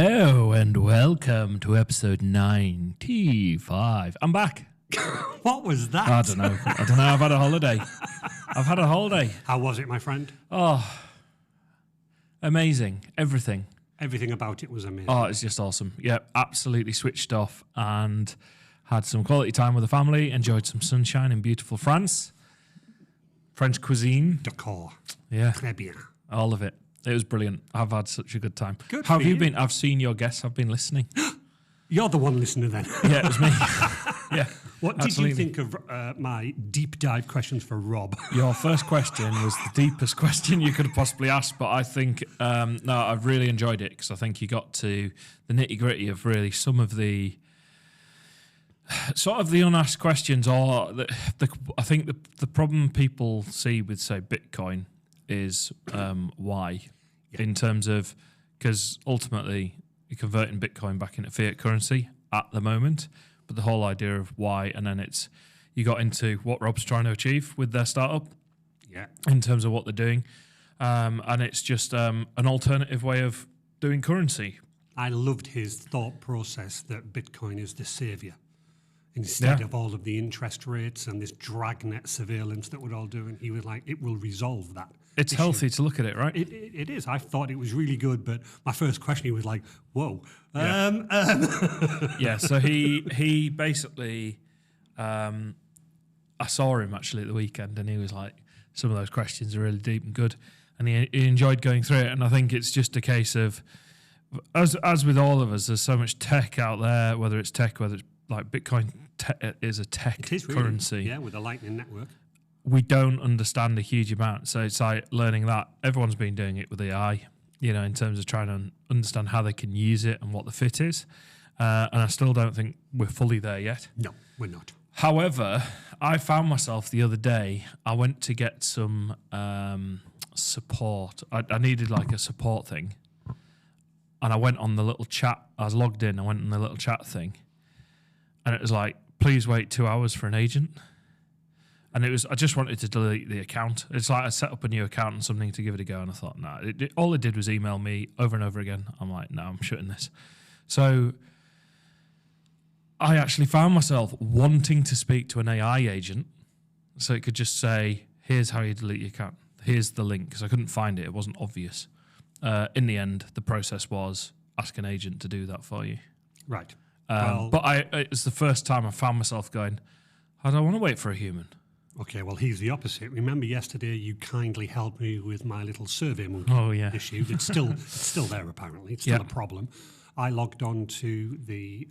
Hello and welcome to episode 95. I'm back. What was that? I don't know. I've had a holiday. How was it, my friend? Oh, amazing. Everything. Everything about it was amazing. Oh, it's just awesome. Yeah, absolutely switched off and had some quality time with the family, enjoyed some sunshine in beautiful France. French cuisine. Decor. Yeah. Très bien. All of it. It was brilliant. I've had such a good time. Good How for have you you. been? I've seen your guests. I've been listening. You're the one listener then. Yeah, it was me. Yeah. What absolutely. did you think of my deep dive questions for Rob? Your first question was the deepest question you could have possibly asked, but I think, I've really enjoyed it because I think you got to the nitty gritty of really some of the sort of the unasked questions, or I think the problem people see with, say, Bitcoin is why, in terms of, because ultimately you're converting Bitcoin back into fiat currency at the moment, but the whole idea of why, and then you got into what Rob's trying to achieve with their startup, Yeah. in terms of what they're doing, and it's just an alternative way of doing currency. I loved his thought process that Bitcoin is the savior instead of all of the interest rates and this dragnet surveillance that we're all doing. He was like, it will resolve that. It's issue. healthy to look at it, right? It is. I thought it was really good, but my first question, he was like, whoa. Yeah, so he basically, I saw him actually at the weekend, and he was like, some of those questions are really deep and good, and he enjoyed going through it. And I think it's just a case of, as with all of us, there's so much tech out there, whether it's like Bitcoin is a tech It is really, currency. yeah, with a Lightning Network. We don't understand a huge amount. So it's like learning that. Everyone's been doing it with AI, in terms of trying to understand how they can use it and what the fit is. And I still don't think we're fully there yet. No, we're not. However, I found myself the other day, I went to get some support. I needed like a support thing. And I went on the little chat. I was logged in. I went on the little chat thing. And it was like, please wait 2 hours for an agent. And I just wanted to delete the account. It's like I set up a new account and something to give it a go. And I thought, no, all it did was email me over and over again. I'm like, no, I'm shutting this. So I actually found myself wanting to speak to an AI agent. So it could just say, here's how you delete your account. Here's the link, because I couldn't find it. It wasn't obvious. In the end, the process was ask an agent to do that for you. Right. But it's the first time I found myself going, I don't want to wait for a human. Okay, well, he's the opposite. Remember yesterday you kindly helped me with my little SurveyMonkey issue. It's still there, apparently. It's still a problem. I logged on to the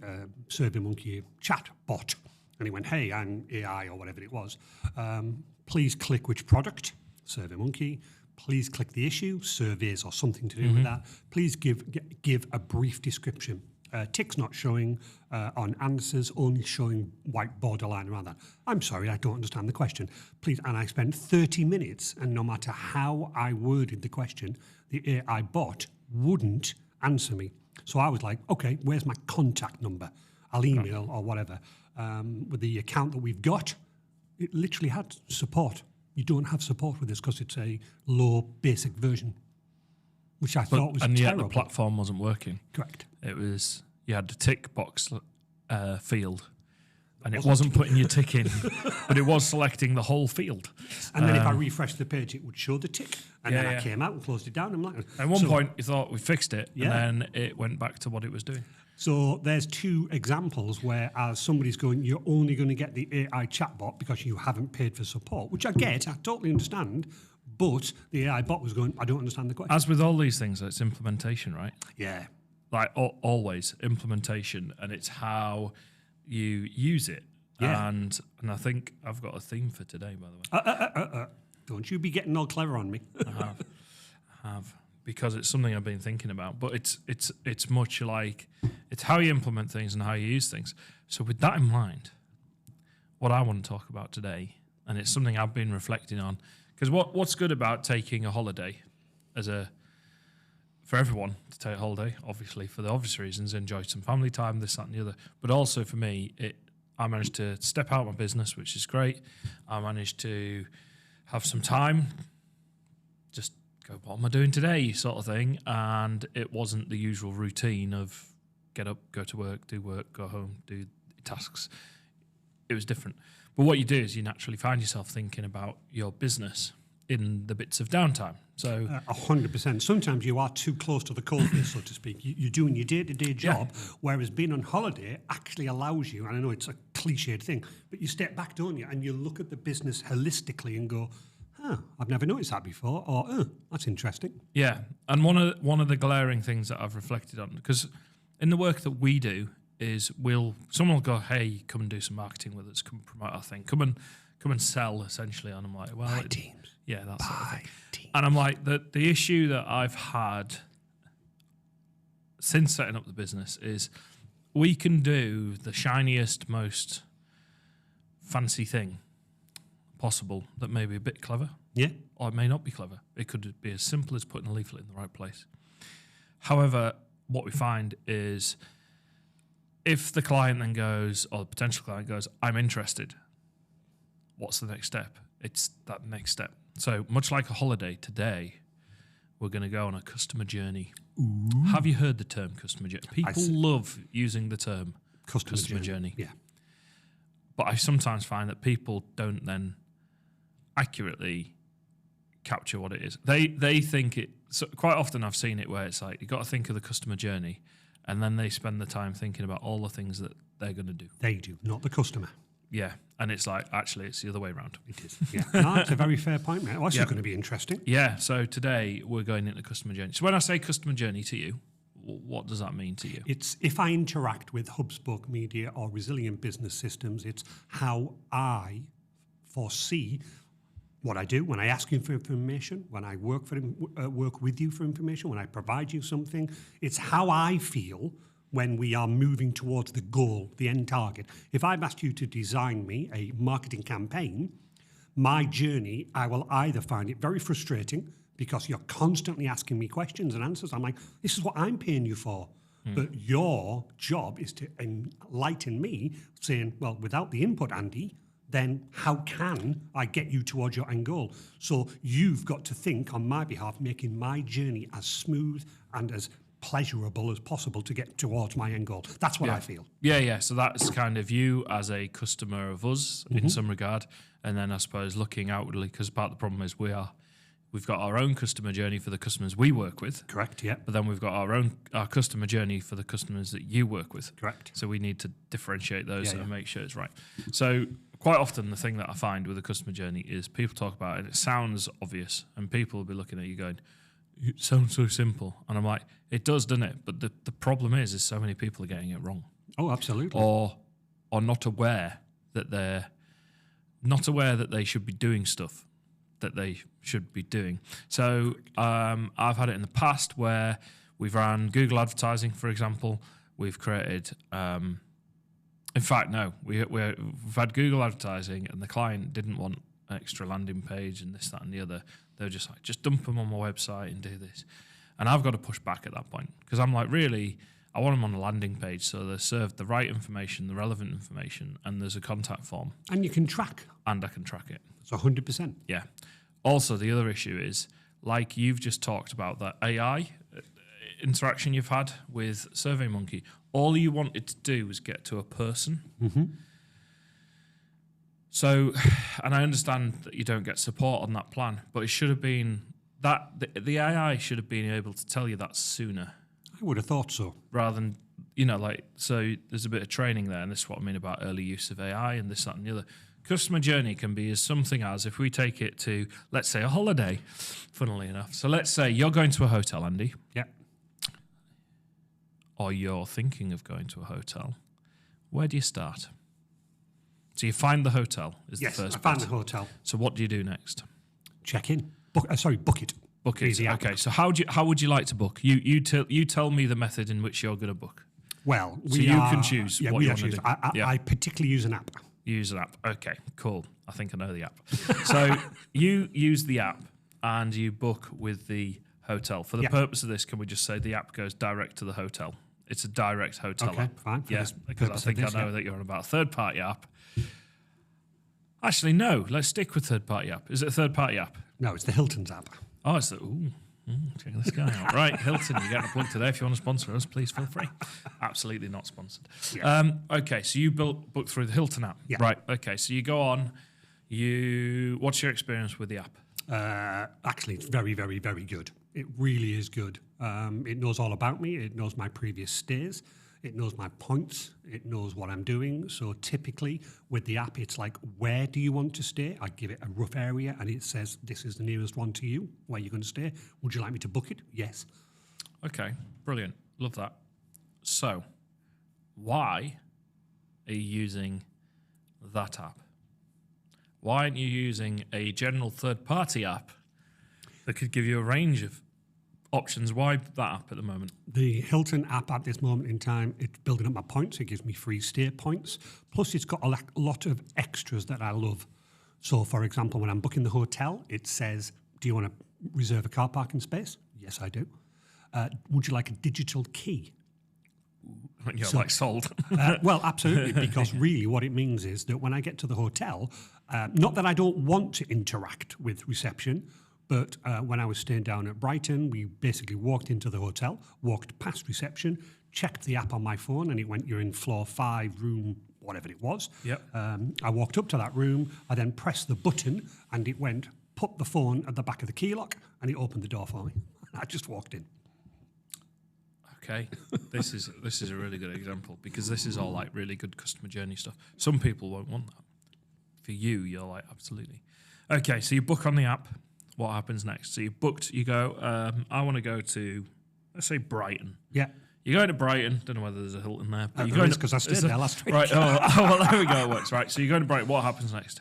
SurveyMonkey chat bot, and he went, hey, I'm AI or whatever it was. Please click which product, SurveyMonkey. Please click the issue, surveys or something to do with that. Please give a brief description. Tick's not showing on answers, only showing white borderline around that. I'm sorry, I don't understand the question. Please, and I spent 30 minutes, and no matter how I worded the question, the AI bot wouldn't answer me. So I was like, okay, where's my contact number? I'll email or whatever. With the account that we've got, it literally had support. You don't have support with this because it's a low basic version, which I thought was and yet terrible. the platform wasn't working. Correct. It was, you had the tick box field, and it wasn't putting your tick in, but it was selecting the whole field. And then if I refreshed the page, it would show the tick. And then I came out and closed it down. I'm like, At one point, you thought we fixed it, Yeah. and then it went back to what it was doing. So there's two examples where as somebody's going, you're only going to get the AI chatbot because you haven't paid for support, which I get, I totally understand. But the AI bot was going, I don't understand the question. As with all these things, it's implementation, right? Yeah. Like always, implementation, and it's how you use it. Yeah. And I think I've got a theme for today, by the way. Don't you be getting all clever on me. I have, because it's something I've been thinking about. But it's much like, it's how you implement things and how you use things. So with that in mind, what I want to talk about today, and it's something I've been reflecting on, because what's good about taking a holiday for everyone to take a holiday, obviously for the obvious reasons, enjoy some family time, this, that and the other, but also for me, I managed to step out of my business, which is great. I managed to have some time, just go, what am I doing today, sort of thing. And it wasn't the usual routine of get up, go to work, do work, go home, do tasks. It was different. But what you do is you naturally find yourself thinking about your business in the bits of downtime. So 100%. Sometimes you are too close to the coalface, so to speak. You're doing your day-to-day job, whereas being on holiday actually allows you, and I know it's a cliched thing, but you step back, don't you, and you look at the business holistically and go, I've never noticed that before, or that's interesting. Yeah, and one of the glaring things that I've reflected on, because in the work that we do is someone will go, hey, come and do some marketing with us, come promote our thing, come and sell essentially, and I'm like, well, Buy teams. Yeah, that's sort of thing. Teams. And I'm like, the issue that I've had since setting up the business is we can do the shiniest, most fancy thing possible that may be a bit clever. Yeah. Or it may not be clever. It could be as simple as putting a leaflet in the right place. However, what we find is if the client then goes, or the potential client goes, I'm interested, what's the next step? It's that next step. So much like a holiday, today we're going to go on a customer journey. Ooh. Have you heard the term customer journey? People love using the term customer journey. Yeah. But I sometimes find that people don't then accurately capture what it is. They think it. So quite often I've seen it where it's like you've got to think of the customer journey, and then they spend the time thinking about all the things that they're going to do. They do, not the customer. Yeah, and it's like, actually, it's the other way around. It is, yeah. No, that's a very fair point, mate. Well, that's going to be interesting. Yeah, so today we're going into customer journey. So when I say customer journey to you, what does that mean to you? It's if I interact with Hubspoke Media or Resilient Business Systems, it's how I foresee what I do when I ask you for information, when I work with you for information, when I provide you something. It's how I feel when we are moving towards the goal, the end target. If I've asked you to design me a marketing campaign, my journey, I will either find it very frustrating because you're constantly asking me questions and answers. I'm like, this is what I'm paying you for. But your job is to enlighten me, saying, well, without the input, Andy, then how can I get you towards your end goal? So you've got to think on my behalf, making my journey as smooth and as pleasurable as possible to get towards my end goal. That's what I feel. Yeah. So that's kind of you as a customer of us in some regard, and then I suppose looking outwardly, because part of the problem is we've got our own customer journey for the customers we work with. Correct. Yeah. But then we've got our customer journey for the customers that you work with. Correct. So we need to differentiate those and make sure it's right. So quite often the thing that I find with the customer journey is people talk about it and it sounds obvious, and people will be looking at you going, it sounds so simple. And I'm like, it does, doesn't it? But the problem is so many people are getting it wrong. Oh, absolutely. Or not aware that they should be doing stuff that they should be doing. So I've had it in the past where we've ran Google advertising, for example. We've created, we've had Google advertising and the client didn't want an extra landing page and this, that and the other. They were just like, just dump them on my website and do this. And I've got to push back at that point because I'm like, really, I want them on a landing page so they're served the right information, the relevant information, and there's a contact form. And you can track. And I can track it. It's 100%. Yeah. Also, the other issue is, like you've just talked about, that AI interaction you've had with SurveyMonkey, all you wanted to do was get to a person. Mm-hmm. So, and I understand that you don't get support on that plan, but it should have been that the AI should have been able to tell you that sooner. I would have thought so. Rather than, so there's a bit of training there, and this is what I mean about early use of AI and this, that, and the other. Customer journey can be as something as, if we take it to, let's say, a holiday, funnily enough. So let's say you're going to a hotel, Andy. Yeah. Or you're thinking of going to a hotel. Where do you start? So you find the hotel is the first I found the hotel. So what do you do next? Check in. Book it. Book it. Okay. So how would you like to book? You tell me the method in which you're going to book. Well, you can choose what you want to do. I particularly use an app. Use an app. Okay, cool. I think I know the app. So you use the app and you book with the hotel. For the purpose of this, can we just say the app goes direct to the hotel? It's a direct hotel app. Fine. Yes, because I think I know that you're on about a third-party app. Actually, no. Let's stick with third-party app. Is it a third-party app? No, it's the Hilton's app. Oh, it's check this guy out. Right, Hilton, you're getting a plug today. If you want to sponsor us, please feel free. Absolutely not sponsored. Yeah. Okay, so you booked through the Hilton app. Yeah. Right, okay, so you go on. What's your experience with the app? Actually, it's very, very, very good. It really is good. It knows all about me. It knows my previous stays. It knows my points. It knows what I'm doing. So typically with the app, it's like, where do you want to stay? I give it a rough area and it says, this is the nearest one to you, where you're going to stay. Would you like me to book it? Yes. Okay, brilliant. Love that. So why are you using that app? Why aren't you using a general third-party app that could give you a range of options? Why that app at the moment? The Hilton app at this moment in time, it's building up my points. It gives me free stay points. Plus, it's got a lot of extras that I love. So, for example, when I'm booking the hotel, it says, do you want to reserve a car parking space? Yes, I do. Would you like a digital key? You're like sold. Well, absolutely, because really what it means is that when I get to the hotel, not that I don't want to interact with reception, but when I was staying down at Brighton, we basically walked into the hotel, walked past reception, checked the app on my phone, and it went, you're in floor 5, room whatever it was. Yep. I walked up to that room, I then pressed the button, and it went, put the phone at the back of the key lock, and it opened the door for me. I just walked in. Okay, this is a really good example because this is all like really good customer journey stuff. Some people won't want that. For you, you're like, absolutely. Okay, so you book on the app. What happens next? So you booked, you go, I want to go to, let's say Brighton. Yeah. You go to Brighton, don't know whether there's a Hilton there. But you go because I stayed there last week. Right, well, there we go, it works. Right, so you go to Brighton, what happens next?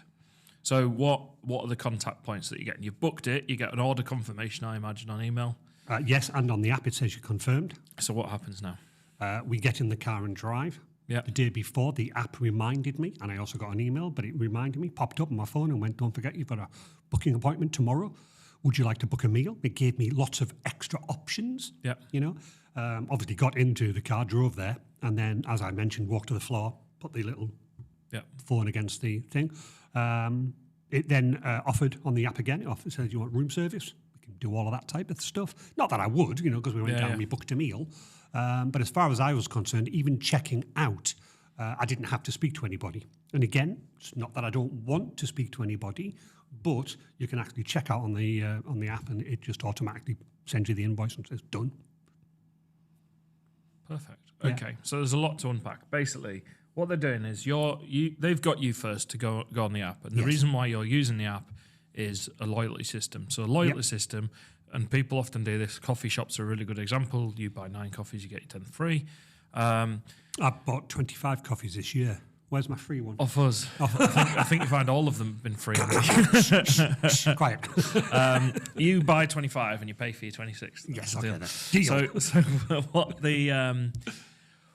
So what are the contact points that you get? You've booked it, you get an order confirmation, I imagine, on email. Yes, and on the app it says you're confirmed. So what happens now? We get in the car and drive. Yep. The day before, the app reminded me, and I also got an email, but it reminded me, popped up on my phone and went, don't forget, you've got a booking appointment tomorrow. Would you like to book a meal? It gave me lots of extra options. Yeah. You know, obviously got into the car, drove there, and then, as I mentioned, walked to the floor, put the little phone against the thing. It then offered on the app again. It says, you want room service? We can do all of that type of stuff. Not that I would, you know, because we went down and we booked a meal. But as far as I was concerned, even checking out, I didn't have to speak to anybody. And again, it's not that I don't want to speak to anybody, but you can actually check out on the app, and it just automatically sends you the invoice and says done. Perfect. Okay, so there's a lot to unpack. Basically, what they're doing is they've got you first to go on the app, and the reason why you're using the app is a loyalty system. So a loyalty system, and people often do this. Coffee shops are a really good example. You buy 9 coffees, you get your 10th free. I've bought 25 coffees this year. Where's my free one? Off us. I think you find all of them have been free. Quiet. You buy 25 and you pay for your 26. Yes, okay. Deal. So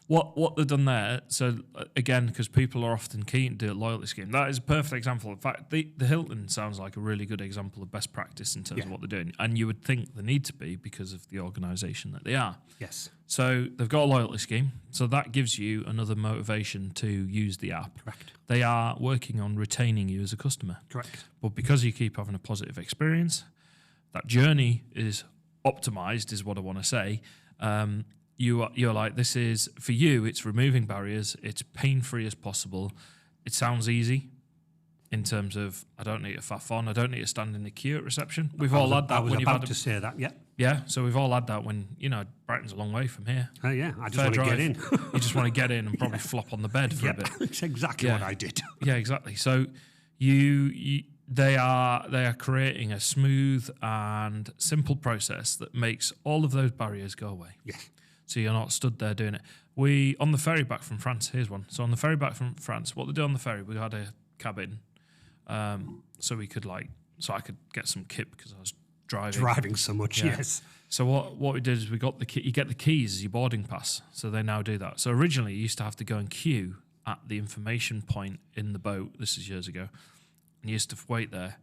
what they've done there, so again, because people are often keen to do a loyalty scheme, that is a perfect example. In fact, the Hilton sounds like a really good example of best practice in terms of what they're doing. And you would think they need to be because of the organisation that they are. Yes. So they've got a loyalty scheme. So that gives you another motivation to use the app. Correct. They are working on retaining you as a customer. Correct. But because you keep having a positive experience, that journey is optimized, is what I want to say. You're like, this is, for you, it's removing barriers, it's pain-free as possible. It sounds easy in terms of, I don't need to faff on, I don't need to stand in the queue at reception. We've all had that when you've had... I was about to say that, yeah. Yeah, so we've all had that when, you know, Brighton's a long way from here. Yeah, I just want to get in. You just want to get in and probably flop on the bed for a bit. It's exactly what I did. Yeah, exactly. So they are creating a smooth and simple process that makes all of those barriers go away. Yes. So you're not stood there doing it. On the ferry back from France, here's one. So on the ferry back from France, what they do on the ferry, we had a cabin, so I could get some kip because I was driving so much. Yes. So what we did is we got you get the keys as your boarding pass. So they now do that. So originally you used to have to go and queue at the information point in the boat. This is years ago, and you used to wait there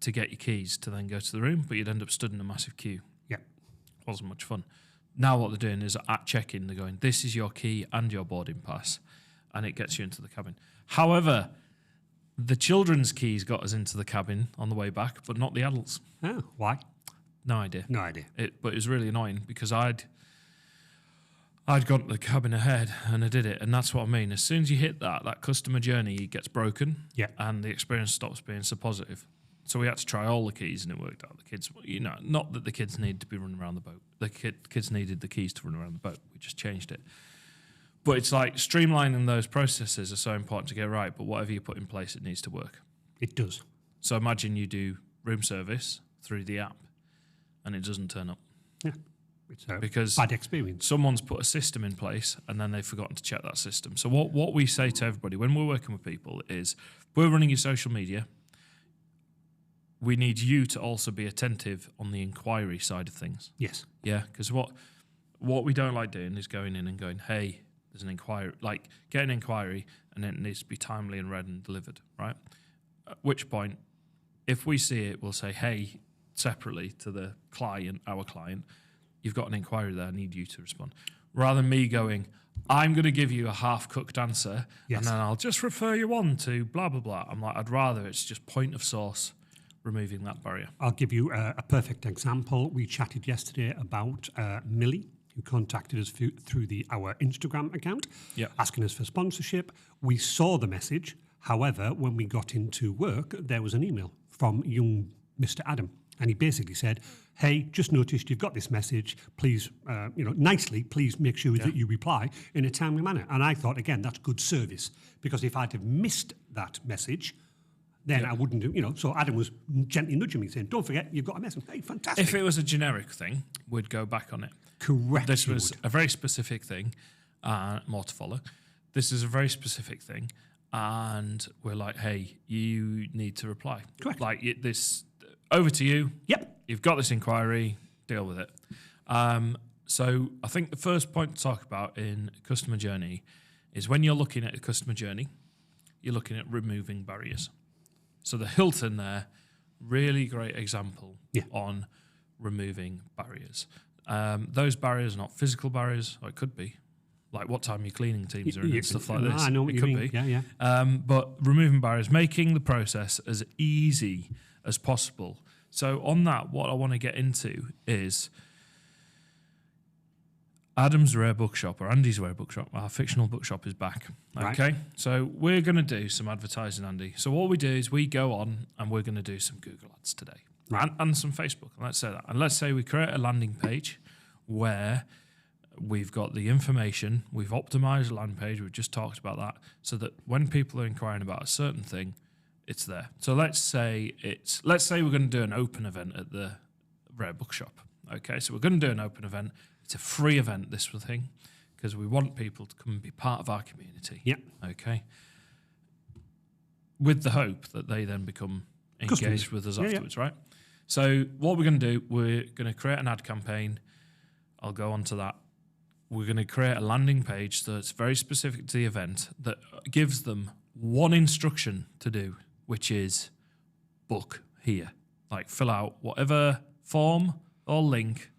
to get your keys to then go to the room, but you'd end up stood in a massive queue. Yeah. Wasn't much fun. Now what they're doing is at check-in, they're going, this is your key and your boarding pass, and it gets you into the cabin. However, the children's keys got us into the cabin on the way back, but not the adults. Oh, why? No idea. No idea. But it was really annoying because I'd gone to the cabin ahead and I did it, and that's what I mean. As soon as you hit that customer journey gets broken, and the experience stops being so positive. So we had to try all the keys, and it worked out. The kids, not that the kids needed to be running around the boat. The kids needed the keys to run around the boat. We just changed it. But it's like streamlining those processes are so important to get right. But whatever you put in place, it needs to work. It does. So imagine you do room service through the app, and it doesn't turn up. Yeah. It's a because bad experience. Someone's put a system in place and then they've forgotten to check that system. So what we say to everybody when we're working with people is, we're running your social media, we need you to also be attentive on the inquiry side of things. Yes. Yeah, because what we don't like doing is going in and going, hey, there's an inquiry, like get an inquiry and it needs to be timely and read and delivered, right? At which point, if we see it, we'll say, hey, separately to the client, our client, you've got an inquiry there, I need you to respond. Rather than me going, I'm going to give you a half-cooked answer, and then I'll just refer you on to blah, blah, blah. I'm like, I'd rather it's just point of source, removing that barrier. I'll give you a perfect example. We chatted yesterday about Millie, who contacted us through our Instagram account, asking us for sponsorship. We saw the message. However, when we got into work, there was an email from young Mr. Adam. And he basically said, hey, just noticed you've got this message. Please, nicely, please make sure that you reply in a timely manner. And I thought, again, that's good service. Because if I'd have missed that message, then I wouldn't do, so Adam was gently nudging me saying, don't forget, you've got a message. Hey, fantastic. If it was a generic thing, we'd go back on it. Correct. This was a very specific thing, more to follow. This is a very specific thing. And we're like, hey, you need to reply. Correct. Like this... Over to you. Yep. You've got this inquiry, deal with it. So I think the first point to talk about in customer journey is when you're looking at a customer journey, you're looking at removing barriers. So the Hilton there, really great example on removing barriers. Those barriers are not physical barriers, or it could be. Like what time your cleaning teams are in and stuff like this. I know what it you could mean. be. Yeah. But removing barriers, making the process as easy as possible. So on that, what I want to get into is Adam's Rare Bookshop, or Andy's Rare Bookshop, our fictional bookshop is back. Okay, right. So we're going to do some advertising, Andy. So what we do is we go on and we're going to do some Google ads today, right. and some Facebook. Let's say that. And let's say we create a landing page where we've got the information, we've optimized a landing page, we've just talked about that, so that when people are inquiring about a certain thing, it's there. So let's say we're going to do an open event at the Rare Bookshop. Okay, so we're going to do an open event. It's a free event, this thing, because we want people to come and be part of our community. Yeah. Okay. With the hope that they then become engaged with us afterwards, right? So what we're going to do, we're going to create an ad campaign. I'll go on to that. We're going to create a landing page that's very specific to the event that gives them one instruction to do, which is book here. Like fill out whatever form or link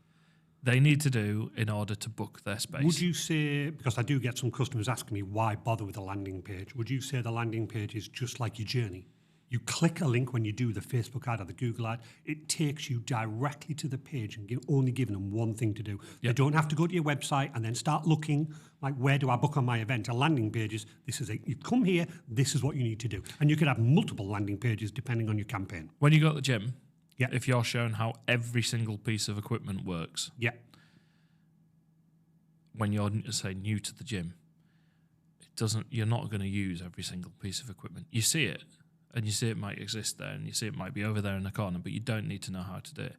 they need to do in order to book their space. Would you say, because I do get some customers asking me why bother with a landing page, would you say the landing page is just like your journey? You click a link when you do the Facebook ad or the Google ad, it takes you directly to the page and only giving them one thing to do. Yep. They don't have to go to your website and then start looking, like, where do I book on my event? A landing page is, you come here, this is what you need to do. And you could have multiple landing pages depending on your campaign. When you go to the gym, if you're showing how every single piece of equipment works, when you're, say, new to the gym, you're not going to use every single piece of equipment. You see it, and you see it might exist there, and you see it might be over there in the corner, but you don't need to know how to do it.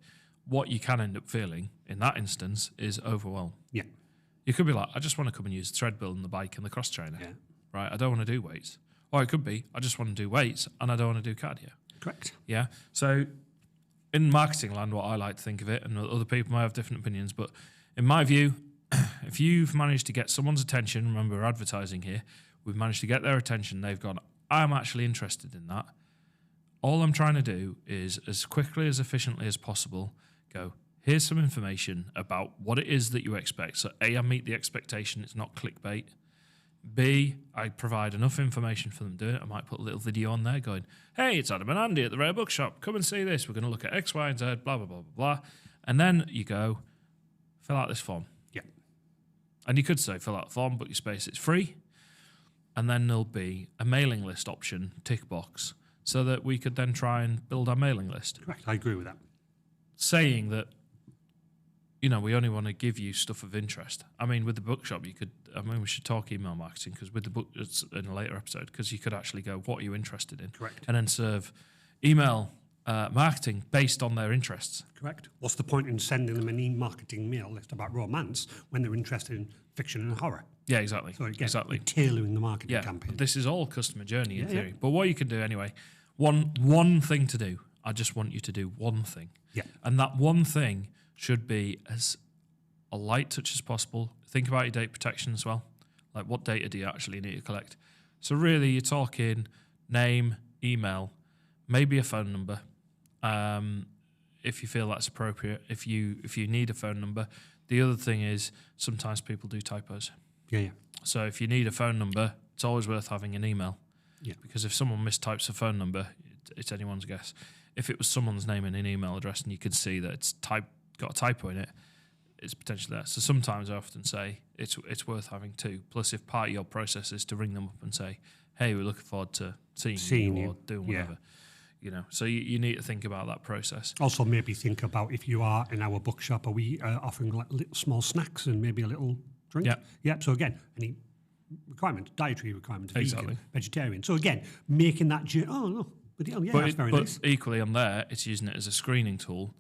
What you can end up feeling in that instance is overwhelm. Yeah. You could be like, I just want to come and use the treadmill and the bike and the cross trainer. Yeah. Right? I don't want to do weights. Or it could be, I just want to do weights and I don't want to do cardio. Correct. Yeah. So in marketing land, what I like to think of it, and other people might have different opinions, but in my view, if you've managed to get someone's attention, remember we're advertising here, we've managed to get their attention, they've gone, I'm actually interested in that. All I'm trying to do is, as quickly, as efficiently as possible, go, here's some information about what it is that you expect. So A, I meet the expectation, it's not clickbait. B, I provide enough information for them to do it. I might put a little video on there going, hey, it's Adam and Andy at the Rare Bookshop. Come and see this. We're going to look at X, Y, and Z, blah, blah, blah, blah, blah. And then you go, fill out this form. Yeah. And you could say, fill out the form, book your space, it's free. And then there'll be a mailing list option, tick box, so that we could then try and build our mailing list. Correct, I agree with that. Saying that, we only want to give you stuff of interest. I mean, with the bookshop, we should talk email marketing, because with the book, it's in a later episode, because you could actually go, what are you interested in? Correct. And then serve email marketing based on their interests. Correct. What's the point in sending them an e-marketing mail list about romance when they're interested in fiction and horror? Yeah, exactly. So again, exactly. Tailoring the marketing campaign. This is all customer journey in theory. But what you can do anyway, one thing to do, I just want you to do one thing. Yeah. And that one thing should be as a light touch as possible. Think about your data protection as well. Like, what data do you actually need to collect? So really, you're talking name, email, maybe a phone number, if you feel that's appropriate. If you need a phone number. The other thing is, sometimes people do typos. Yeah. So if you need a phone number, it's always worth having an email. Yeah. Because if someone mistypes a phone number, it's anyone's guess. If it was someone's name and an email address and you could see that it's got a typo in it, it's potentially there. So sometimes I often say it's worth having two. Plus, if part of your process is to ring them up and say, hey, we're looking forward to seeing you or doing whatever. So you need to think about that process. Also, maybe think about, if you are in our bookshop, are we offering like little small snacks and maybe a little drink? Yeah. So again, any requirement, dietary requirements, vegan, vegetarian. So again, making that that's very nice. But equally on there, it's using it as a screening tool,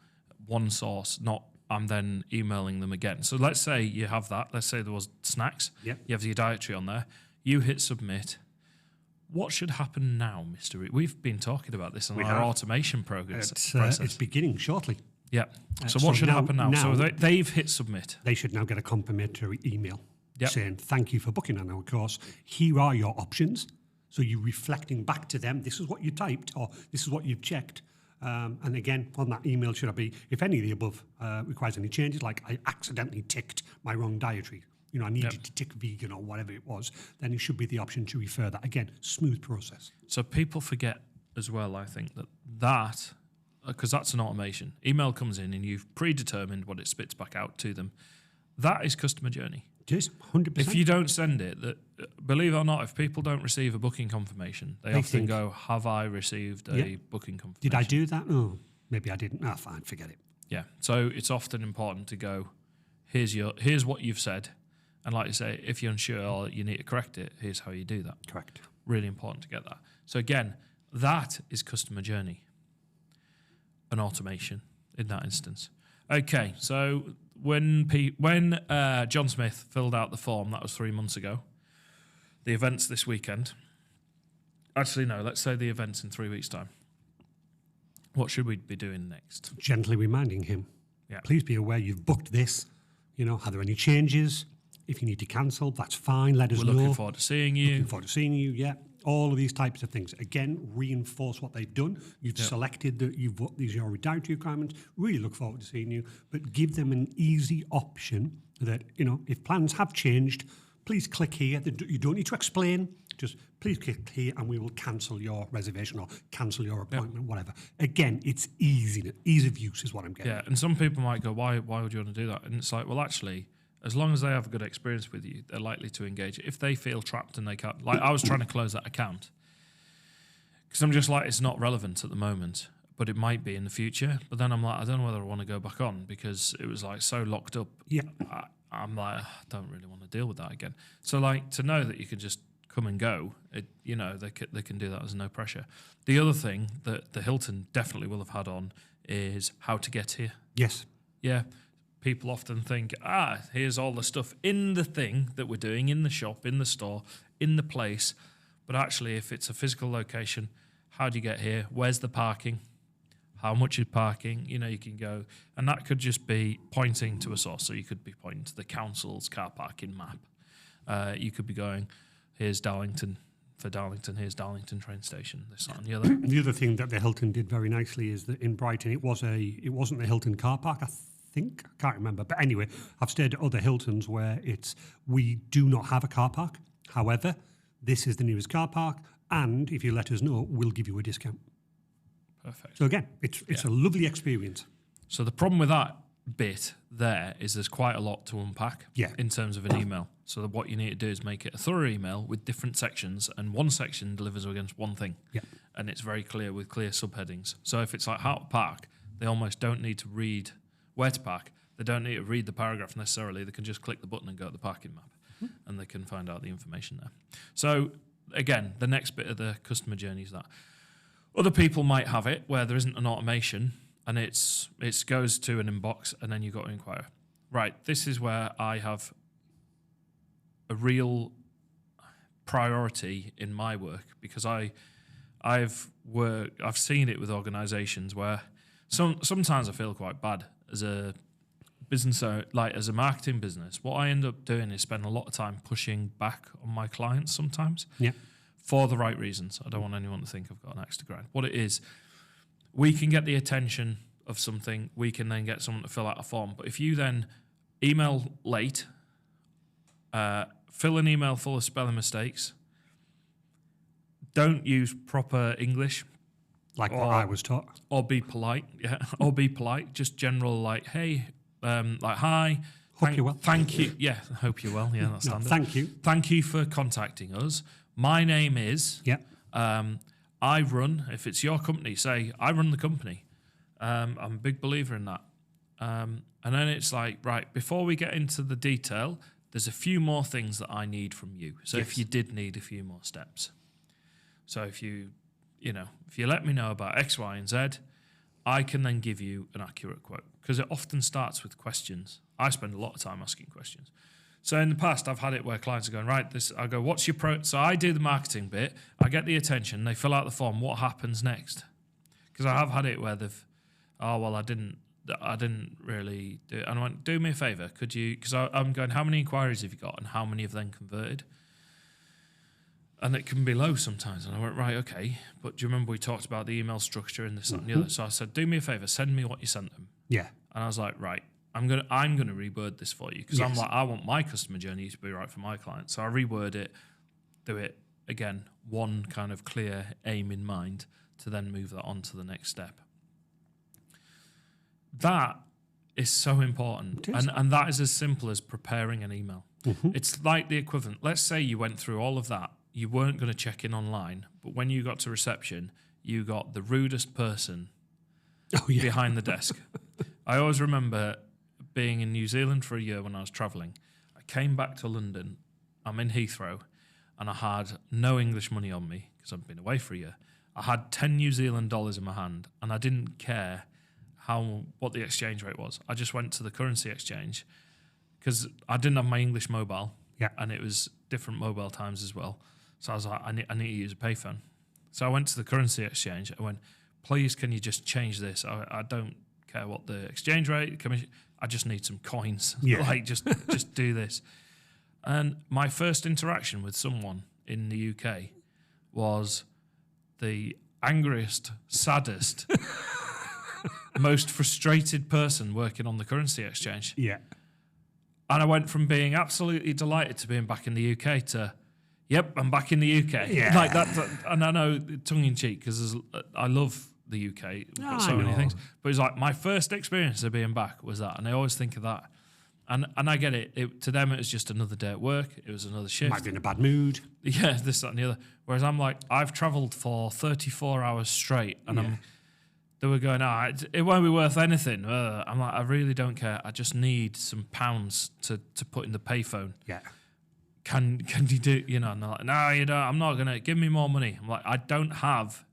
one source, not I'm then emailing them again. So let's say you have that. Let's say there was snacks. Yeah. You have your dietary on there. You hit submit. What should happen now, Mr. Reed? We've been talking about this in our automation process. It's beginning shortly. Yeah. So what should happen now? So they've hit submit. They should now get a complimentary email saying, thank you for booking on our course. Here are your options. So you're reflecting back to them, this is what you typed, or this is what you've checked. And again, on that email should I be, if any of the above requires any changes, like I accidentally ticked my wrong dietary, I needed to tick vegan or whatever it was, then it should be the option to refer that. Again, smooth process. So people forget as well, I think, that because that's an automation. Email comes in and you've predetermined what it spits back out to them. That is customer journey. It is, 100%. If you don't send it, believe it or not, if people don't receive a booking confirmation, they often go, have I received a booking confirmation? Did I do that? Oh, maybe I didn't. Fine, forget it. Yeah. So it's often important to go, here's what you've said. And like you say, if you're unsure or you need to correct it, here's how you do that. Correct. Really important to get that. So again, that is customer journey. An automation in that instance. Okay, so when John Smith filled out the form, that was 3 months ago. The event's this weekend. Actually, no, let's say the event's in 3 weeks' time. What should we be doing next? Gently reminding him. Yeah. Please be aware you've booked this. Are there any changes? If you need to cancel, that's fine. Let us know. We're looking forward to seeing you. Looking forward to seeing you, yeah. All of these types of things. Again, reinforce what they've done. You've selected that these are your dietary requirements. Really look forward to seeing you. But give them an easy option that, if plans have changed, please click here. You don't need to explain. Just please click here and we will cancel your reservation or cancel your appointment, whatever. Again, it's easy. Ease of use is what I'm getting. Yeah, and some people might go, why would you want to do that? And it's like, well, actually, as long as they have a good experience with you, they're likely to engage. If they feel trapped and they can't, like I was trying to close that account because I'm just like, it's not relevant at the moment, but it might be in the future. But then I'm like, I don't know whether I want to go back on because it was like so locked up. Yeah. I'm like, I don't really want to deal with that again. So like to know that you can just come and go, they can do that as no pressure. The other thing that the Hilton definitely will have had on is how to get here. Yes. Yeah. People often think, here's all the stuff in the thing that we're doing, in the shop, in the store, in the place. But actually, if it's a physical location, how do you get here? Where's the parking? How much is parking? You can go. And that could just be pointing to a source. So you could be pointing to the council's car parking map. You could be going, here's Darlington. For Darlington, here's Darlington train station, this, that, and the other. The other thing that the Hilton did very nicely is that in Brighton, it wasn't the Hilton car park, I can't remember. But anyway, I've stayed at other Hiltons where we do not have a car park. However, this is the nearest car park, and if you let us know, we'll give you a discount. Perfect. So again, it's a lovely experience. So the problem with that bit there is there's quite a lot to unpack in terms of an email. So that what you need to do is make it a thorough email with different sections, and one section delivers against one thing. Yeah. And it's very clear with clear subheadings. So if it's like how to park, they almost don't need to read where to park. They don't need to read the paragraph necessarily. They can just click the button and go to the parking map, and they can find out the information there. So again, the next bit of the customer journey is that other people might have it where there isn't an automation, and it goes to an inbox, and then you got to inquire. Right, this is where I have a real priority in my work, because I've seen it with organisations where sometimes I feel quite bad as a business, like as a marketing business. What I end up doing is spend a lot of time pushing back on my clients sometimes, for the right reasons. I don't want anyone to think I've got an axe to grind. What it is, we can get the attention of something, we can then get someone to fill out a form. But if you then email late, fill an email full of spelling mistakes, don't use proper English, like what I was taught, or be polite, or be polite, just general, like, hey, like, hi, hope you're well. Thank you, hope you're well, that's standard. Thank you for contacting us. My name is, I run, if it's your company, say, I run the company. I'm a big believer in that. And then it's like, right, before we get into the detail, there's a few more things that I need from you. So if you did need a few more steps. So if you let me know about X, Y, and Z, I can then give you an accurate quote, because it often starts with questions. I spend a lot of time asking questions. So in the past, I've had it where clients are going, right, I go, what's your So I do the marketing bit, I get the attention, they fill out the form, what happens next? Because I have had it where they've, I didn't really do it. And I went, do me a favour, could you, because I'm going, how many inquiries have you got and how many have then converted? And it can be low sometimes. And I went, right, okay, but do you remember we talked about the email structure and this and the other? So I said, do me a favour, send me what you sent them. Yeah. And I was like, right, I'm gonna reword this for you, because I'm like, I want my customer journey to be right for my client. So I reword it, do it again, one kind of clear aim in mind, to then move that on to the next step. That is so important, and that is as simple as preparing an email. It's like the equivalent. Let's say you went through all of that, you weren't going to check in online, but when you got to reception, you got the rudest person behind the desk. I always remember being in New Zealand for a year when I was travelling. I came back to London, I'm in Heathrow, and I had no English money on me because I'd been away for a year. I had 10 New Zealand dollars in my hand, and I didn't care what the exchange rate was. I just went to the currency exchange because I didn't have my English mobile, and it was different mobile times as well. So I was like, I need to use a payphone. So I went to the currency exchange. I went, please, can you just change this? I don't care what the exchange rate, I just need some coins. Like, just do this. And my first interaction with someone in the UK was the angriest, saddest, most frustrated person working on the currency exchange. Yeah. And I went from being absolutely delighted to being back in the UK to, yep, I'm back in the UK. Yeah. Like that, and I know, tongue in cheek, because I love the UK. We've got so many things. But it's like my first experience of being back was that. And I always think of that. And I get it. To them, it was just another day at work. It was another shift. Might be in a bad mood. Yeah, this, that, and the other. Whereas I'm like, I've travelled for 34 hours straight, and they were going, it won't be worth anything. I'm like, I really don't care. I just need some pounds to put in the payphone. Yeah. Can you do, and they're like, no, you don't. I'm not going to. Give me more money. I'm like, I don't have.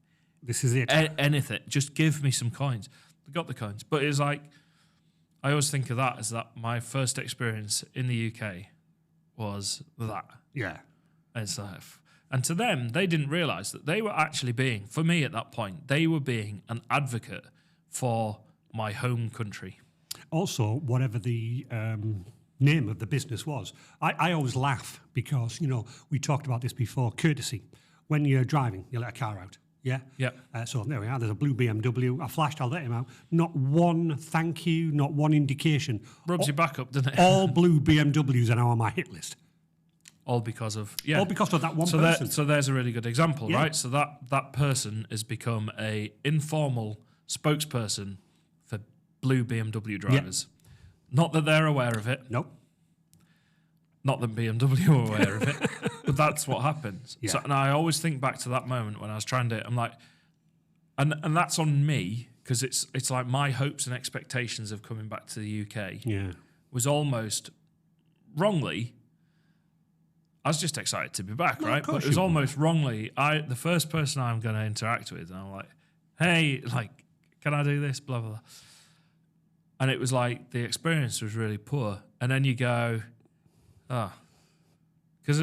This is it. Anything. Just give me some coins. They got the coins. But it's like, I always think of that as that my first experience in the UK was that. Yeah. It's like, and to them, they didn't realise that they were actually being, for me at that point, they were being an advocate for my home country. Also, whatever the name of the business was, I always laugh because, we talked about this before, courtesy. When you're driving, you let a car out. Yeah? Yeah. So there we are. There's a blue BMW. I flashed, I'll let him out. Not one thank you, not one indication. Rubs your back up, doesn't it? All blue BMWs are now on my hit list. All because of that one person. So there's a really good example, right? So that person has become a informal spokesperson for blue BMW drivers. Not that they're aware of it. Nope. Not that BMW are aware of it, but that's what happens. Yeah. So, and I always think back to that moment when I was trying to, I'm like, and that's on me, because it's like my hopes and expectations of coming back to the UK was almost wrongly, I was just excited to be back, right? But it was almost wrongly, the first person I'm going to interact with, and I'm like, hey, like, can I do this? Blah, blah, blah. And it was like, the experience was really poor. And then you go, because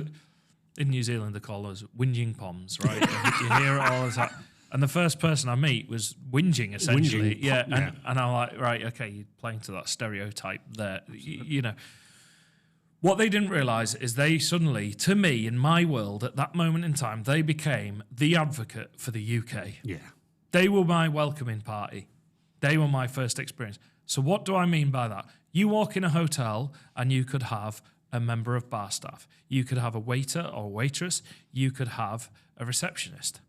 in New Zealand they call us whinging poms, right? You hear it all the time. And the first person I meet was whinging, essentially. And I'm like, right, okay, you're playing to that stereotype there. You know. What they didn't realise is they suddenly, to me, in my world, at that moment in time, they became the advocate for the UK. Yeah. They were my welcoming party. They were my first experience. So what do I mean by that? You walk in a hotel and you could have a member of bar staff. You could have a waiter or waitress. You could have a receptionist.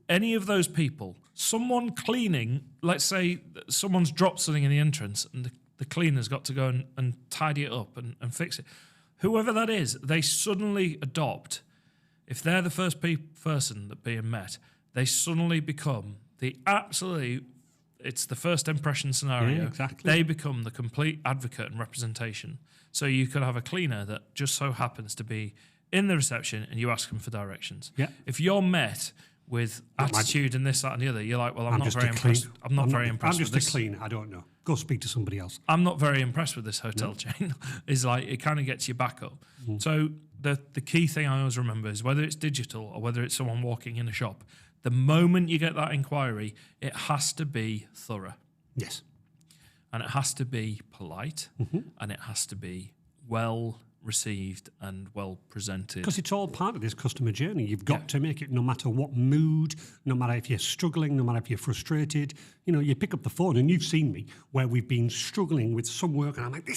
Any of those people, someone cleaning, let's say someone's dropped something in the entrance and the cleaner's got to go and tidy it up and fix it. Whoever that is, they suddenly adopt, if they're the first person that being met, they suddenly become the absolute, it's the first impression scenario. Yeah, exactly. They become the complete advocate and representation. So you could have a cleaner that just so happens to be in the reception and you ask them for directions. Yeah. If you're met with attitude and this, that, and the other, you're like, well, I'm not very impressed. I'm not very impressed with this. I'm just a cleaner. I don't know. Go speak to somebody else. I'm not very impressed with this hotel chain. Is like, it kind of gets you back up. So the key thing I always remember is whether it's digital or whether it's someone walking in a shop, the moment you get that inquiry, it has to be thorough. Yes. And it has to be polite and it has to be well received and well presented. Because it's all part of this customer journey. You've got to make it no matter what mood, no matter if you're struggling, no matter if you're frustrated. You know, you pick up the phone and you've seen me where we've been struggling with some work and I'm like,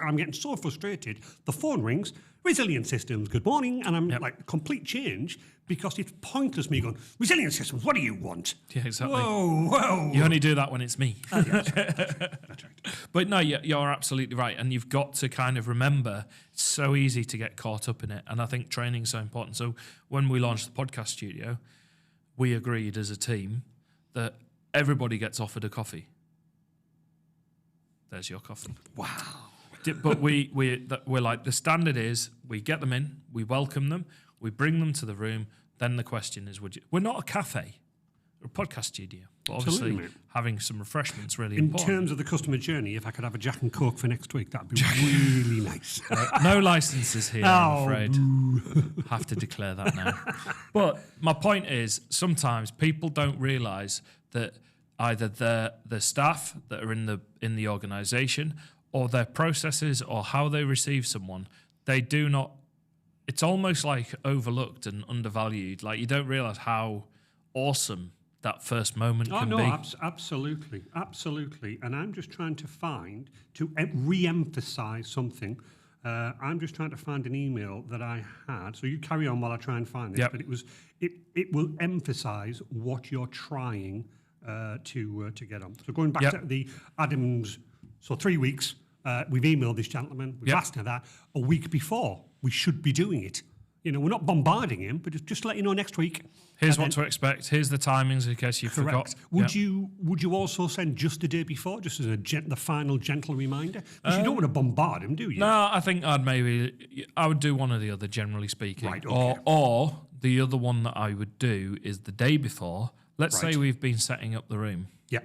I'm getting so frustrated. The phone rings, Resilient Systems, good morning. And I'm like, complete change because it's pointless me going, Resilient Systems, what do you want? Yeah, exactly. Whoa. You only do that when it's me. That's right. But no, you're absolutely right. And you've got to kind of remember, it's so easy to get caught up in it. And I think training's so important. So when we launched the podcast studio, we agreed as a team that everybody gets offered a coffee. There's your coffee. Wow. But we're like, the standard is we get them in, we welcome them, we bring them to the room. Then the question is, we're not a cafe, we're a podcast studio. But obviously, having some refreshments really important. In terms of the customer journey, if I could have a Jack and Coke for next week, that'd be really nice. No licenses here, I'm afraid. Have to declare that now. But my point is, sometimes people don't realise that either the staff that are in the organisation or their processes or how they receive someone, they do not. It's almost like overlooked and undervalued. Like you don't realise how awesome that first moment can be. Absolutely. And I'm just trying to re-emphasise something. I'm just trying to find an email that I had. So you carry on while I try and find this. But it will emphasise what you're trying to get on. So going back to the Adams, so 3 weeks. We've emailed this gentleman. We've asked her that a week before. We should be doing it. You know, we're not bombarding him, but just to let you know next week. Here's what to expect. Here's the timings in case you forgot. Would you also send just the day before, just as the final gentle reminder? Because you don't want to bombard him, do you? No, I think I would do one or the other, generally speaking. Right, okay. Or the other one that I would do is the day before. Let's say we've been setting up the room. Yeah.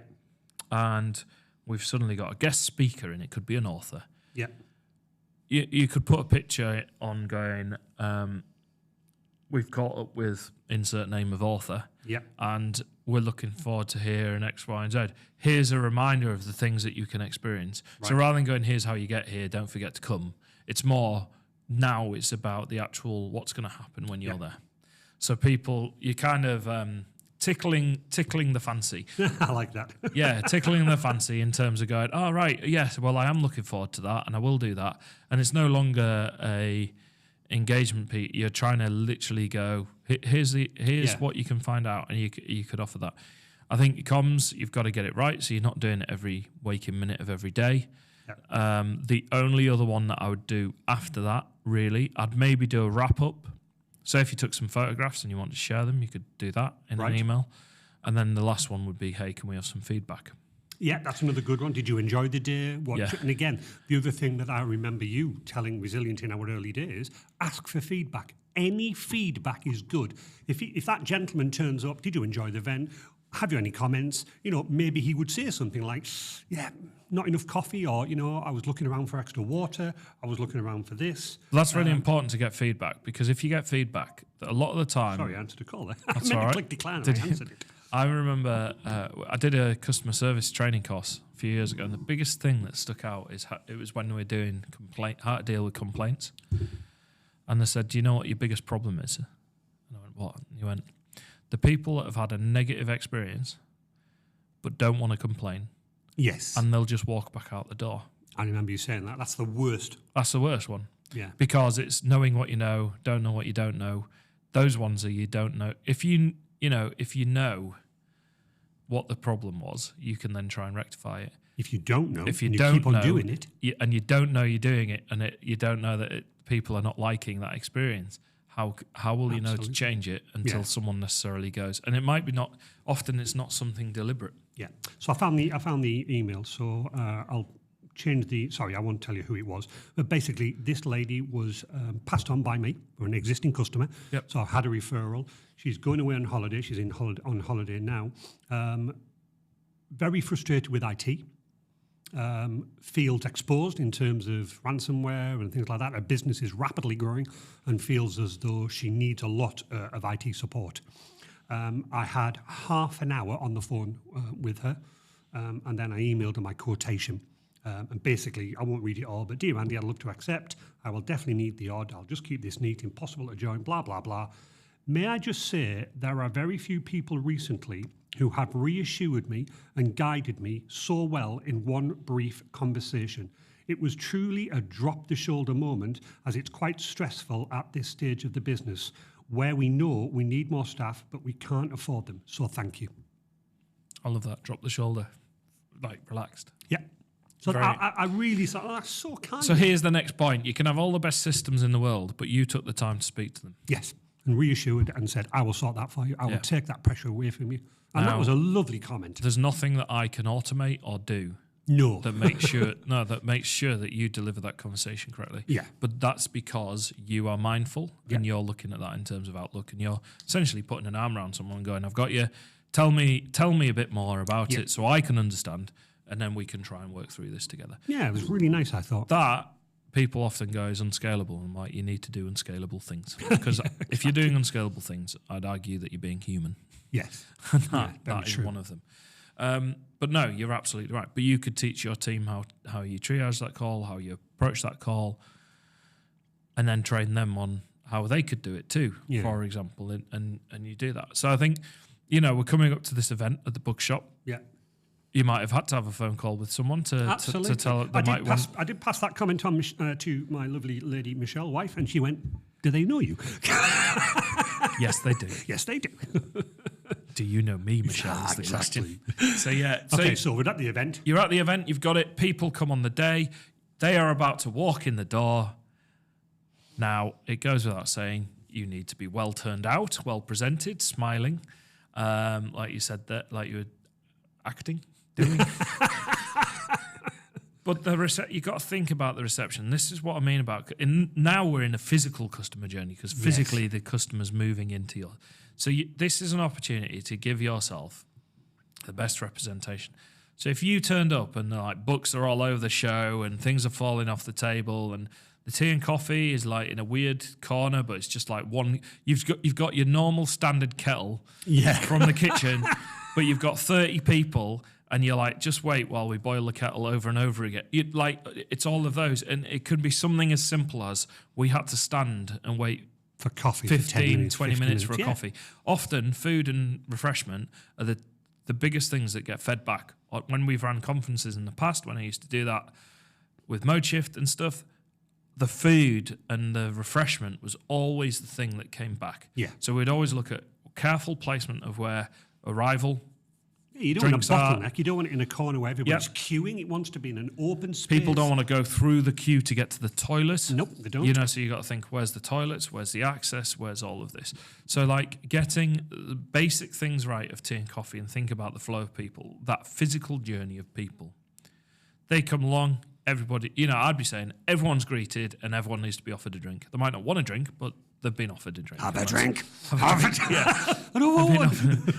And we've suddenly got a guest speaker, and it could be an author. Yeah. You could put a picture on going, we've caught up with insert name of author. Yeah. And we're looking forward to hearing X, Y, and Z. Here's a reminder of the things that you can experience. Right. So rather than going, here's how you get here, don't forget to come, it's more, now it's about the actual what's going to happen when you're there. So people, you kind of tickling the fancy. I like that. Tickling the fancy in terms of going, oh, right, yes, well, I am looking forward to that and I will do that. And it's no longer a engagement piece. You're trying to literally go, here's what you can find out, and you could offer that. I think comms, you've got to get it right, so you're not doing it every waking minute of every day. The only other one that I would do after that, really, I'd maybe do a wrap-up. So if you took some photographs and you want to share them, you could do that in an email. And then the last one would be, hey, can we have some feedback? Yeah, that's another good one. Did you enjoy the day? And again, the other thing that I remember you telling Resilient in our early days, ask for feedback. Any feedback is good. If that gentleman turns up, did you enjoy the event? Have you any comments? Maybe he would say something like, yeah, not enough coffee, or, I was looking around for extra water. I was looking around for this. That's really important to get feedback, because if you get feedback, a lot of the time... Sorry, I answered a call there. That's I all right. Click decline and I answered it. I remember I did a customer service training course a few years ago, and the biggest thing that stuck out is it was when we were doing how to deal with complaints. And they said, do you know what your biggest problem is? And I went, what? And he went, the people that have had a negative experience but don't want to complain. Yes. And they'll just walk back out the door. I remember you saying that. That's the worst. That's the worst one. Yeah. Because it's knowing what you know, don't know what you don't know. Those ones are you don't know. If you know what the problem was, you can then try and rectify it. If you don't know, if you don't keep on know, doing it, and you don't know you're doing it, and you don't know that people are not liking that experience, how will you know to change it until someone necessarily goes? And it might be not. Often it's not something deliberate. Yeah. So I found the email. So I'll change the. Sorry, I won't tell you who it was. But basically, this lady was passed on by me, or an existing customer. Yep. So I had a referral. She's going away on holiday. She's on holiday now. Very frustrated with IT. Feels exposed in terms of ransomware and things like that. Her business is rapidly growing and feels as though she needs a lot of IT support. I had half an hour on the phone with her, and then I emailed her my quotation. And basically, I won't read it all, but dear Andy, I'd love to accept. I will definitely need the odd. I'll just keep this neat, impossible to join, blah, blah, blah. May I just say, there are very few people recently who have reassured me and guided me so well in one brief conversation. It was truly a drop-the-shoulder moment, as it's quite stressful at this stage of the business, where we know we need more staff, but we can't afford them. So thank you. I love that. Drop the shoulder. Like, relaxed. Yeah. So I really thought, that's so kind. So here's the next point. You can have all the best systems in the world, but you took the time to speak to them. Yes. And reassured and said, I will sort that for you. I will take that pressure away from you. And that was a lovely comment. There's nothing that I can automate or do. No. That makes sure that you deliver that conversation correctly. Yeah. But that's because you are mindful and you're looking at that in terms of outlook, and you're essentially putting an arm around someone and going, I've got you. Tell me a bit more about it so I can understand, and then we can try and work through this together. Yeah, it was really nice, I thought. That people often go is unscalable, and like, you need to do unscalable things. Because if you're doing unscalable things, I'd argue that you're being human. Yes. And that is one of them. But no, you're absolutely right. But you could teach your team how you triage that call, how you approach that call, and then train them on how they could do it too, for example, and you do that. So I think, we're coming up to this event at the bookshop. Yeah. You might have had to have a phone call with someone to tell it. I did pass that comment on to my lovely lady Michelle, wife, and she went, do they know you? Yes, they do. Yes, they do. Do you know me, Michelle? Is the question. So okay, so we're at the event. You're at the event. You've got it. People come on the day. They are about to walk in the door. Now, it goes without saying, you need to be well turned out, well presented, smiling, like you said that, like you were acting, doing. But you've got to think about the reception. This is what I mean about. Now we're in a physical customer journey, because physically the customer's moving into your. So this is an opportunity to give yourself the best representation. So if you turned up and like books are all over the show and things are falling off the table and the tea and coffee is like in a weird corner, but it's just like one. You've got your normal standard kettle from the kitchen, but you've got 30 people. And you're like, just wait while we boil the kettle over and over again. It's all of those. And it could be something as simple as we had to stand and wait for coffee 20 minutes for a coffee. Often food and refreshment are the biggest things that get fed back. When we've run conferences in the past, when I used to do that with Mode Shift and stuff, the food and the refreshment was always the thing that came back. Yeah. So we'd always look at careful placement of where arrival, You don't want a bottleneck. You don't want it in a corner where everybody's queuing. It wants to be in an open space. People don't want to go through the queue to get to the toilet. Nope, they don't. So you got to think, where's the toilets? Where's the access? Where's all of this? So, like, getting the basic things right of tea and coffee and think about the flow of people, that physical journey of people. They come along, everybody, I'd be saying everyone's greeted and everyone needs to be offered a drink. They might not want a drink, but they've been offered a drink. Have a drink. Yeah. I don't want one.